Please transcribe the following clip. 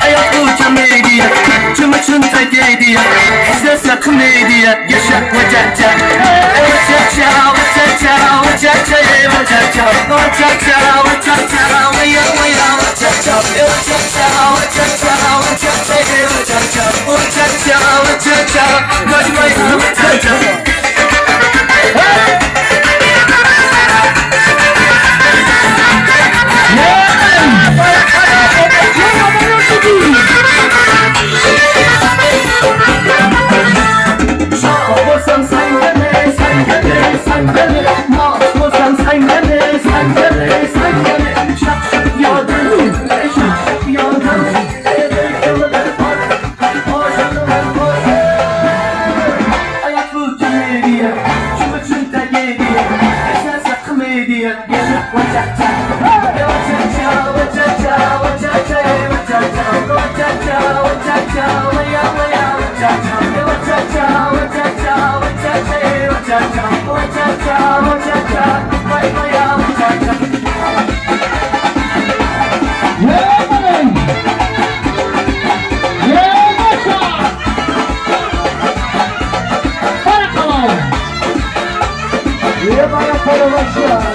Ayak ucu media, cuma cinta dia, sesa komedia, yaşa wajaja, wajaja, wajaja, wajaja, wajaja, wajaja, wajaja, waya waya, wajaja, wajaja, wajaja, wajaja, wajaja, wajaja, wajaja, wajaja, wajaja. Sen gene, sen gene, masum sen gene, sen gene, sen gene.